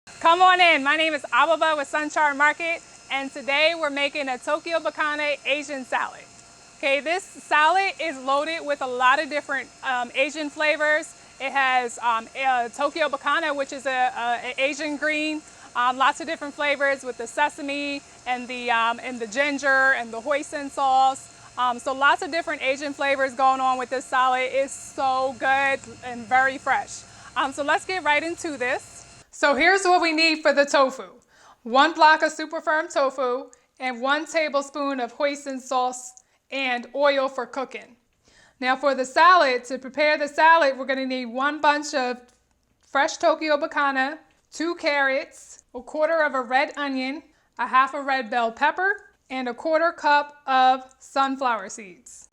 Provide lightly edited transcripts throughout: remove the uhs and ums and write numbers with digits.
Come on in. My name is Ababa with Sunshine Market, and today we're making a Tokyo Bekana Asian salad. Okay, this salad is loaded with a lot of different Asian flavors. It has Tokyo Bekana, which is an Asian green. Lots of different flavors with the sesame and the ginger and the hoisin sauce. So lots of different Asian flavors going on with this salad. It's so good and very fresh. So let's get right into this. So here's what we need for the tofu. 1 block of super firm tofu and 1 tablespoon of hoisin sauce and oil for cooking. Now for the salad, to prepare the salad, we're going to need 1 bunch of fresh Tokyo Bekana, 2 carrots, 1/4 of a red onion, 1/2 a red bell pepper, and 1/4 cup of sunflower seeds.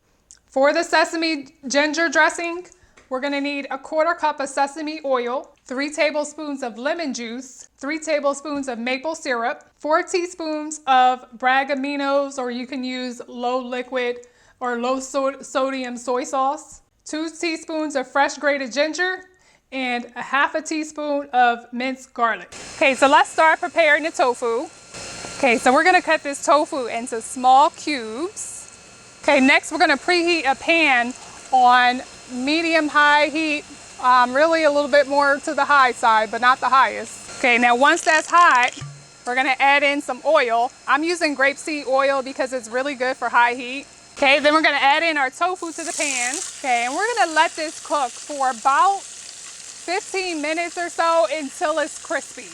For the sesame ginger dressing, we're going to need 1/4 cup of sesame oil, 3 tablespoons of lemon juice, 3 tablespoons of maple syrup, 4 teaspoons of bragg aminos, or you can use low liquid or low sodium soy sauce, 2 teaspoons of fresh grated ginger, and 1/2 teaspoon of minced garlic. Okay, so let's start preparing the tofu. Okay, so we're going to cut this tofu into small cubes. Okay, next we're going to preheat a pan on medium-high heat, really a little bit more to the high side, but not the highest. Okay, now once that's hot, we're gonna add in some oil. I'm using grapeseed oil because it's really good for high heat. Okay, then we're gonna add in our tofu to the pan. Okay, and we're gonna let this cook for about 15 minutes or so until it's crispy.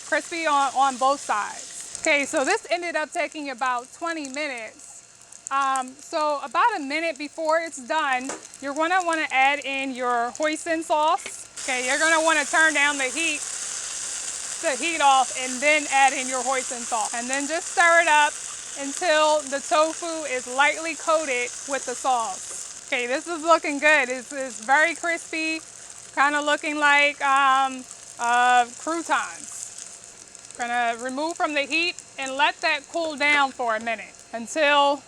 Crispy on both sides. Okay, so this ended up taking about 20 minutes. So about a minute before it's done, you're going to want to add in your hoisin sauce. Okay, you're going to want to turn down the heat off and then add in your hoisin sauce. And then just stir it up until the tofu is lightly coated with the sauce. Okay, this is looking good. It's very crispy, kind of looking like croutons. Gonna remove from the heat and let that cool down for a minute until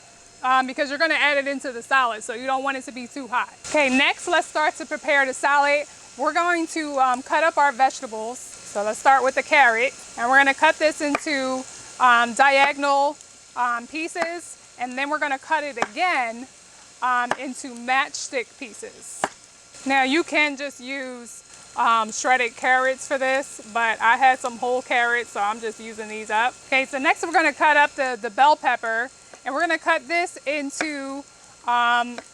because you're going to add it into the salad, so you don't want it to be too hot. Okay, next let's start to prepare the salad. We're going to cut up our vegetables. So let's start with the carrot, and we're going to cut this into diagonal pieces, and then we're going to cut it again into matchstick pieces. Now you can just use shredded carrots for this, but I had some whole carrots, so I'm just using these up. Okay, so next we're going to cut up the bell pepper. And we're going to cut this into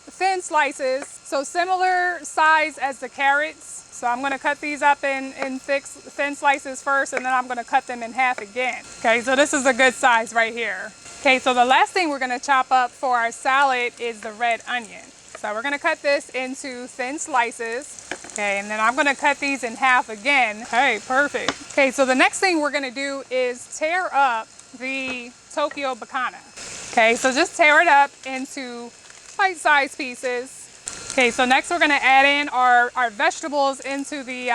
thin slices, so similar size as the carrots. So I'm going to cut these up in thin slices first, and then I'm going to cut them in half again. Okay, so this is a good size right here. Okay, so the last thing we're going to chop up for our salad is the red onion. So we're going to cut this into thin slices. Okay, and then I'm going to cut these in half again. Okay, perfect. Okay, so the next thing we're going to do is tear up the Tokyo Bekana. Okay, so just tear it up into bite-sized pieces. Okay, so next we're going to add in our vegetables into the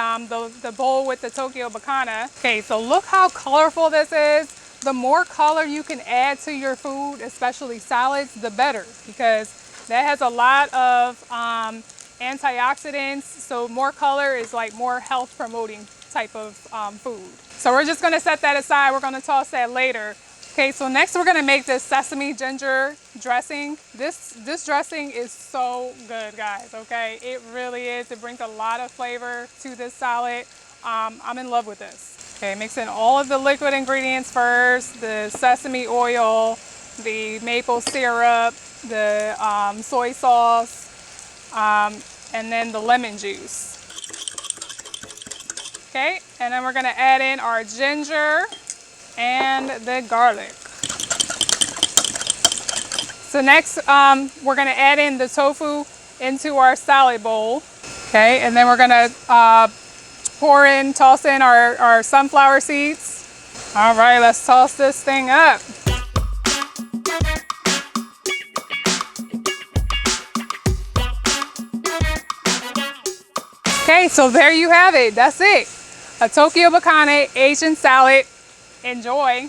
bowl with the Tokyo Bekana. Okay, so look how colorful this is. The more color you can add to your food, especially salads, the better, because that has a lot of antioxidants. So more color is like more health-promoting type of food. So we're just going to set that aside. We're going to toss that later. Okay, so next we're going to make this sesame ginger dressing. This dressing is so good, guys, okay? It really is. It brings a lot of flavor to this salad. I'm in love with this. Okay, mix in all of the liquid ingredients first, the sesame oil, the maple syrup, the soy sauce, and then the lemon juice. Okay, and then we're going to add in our ginger and the garlic. So next, we're going to add in the tofu into our salad bowl. Okay, and then we're going to toss in our sunflower seeds. All right, let's toss this thing up. Okay, so there you have it. That's it. A Tokyo Bekana Asian salad. Enjoy.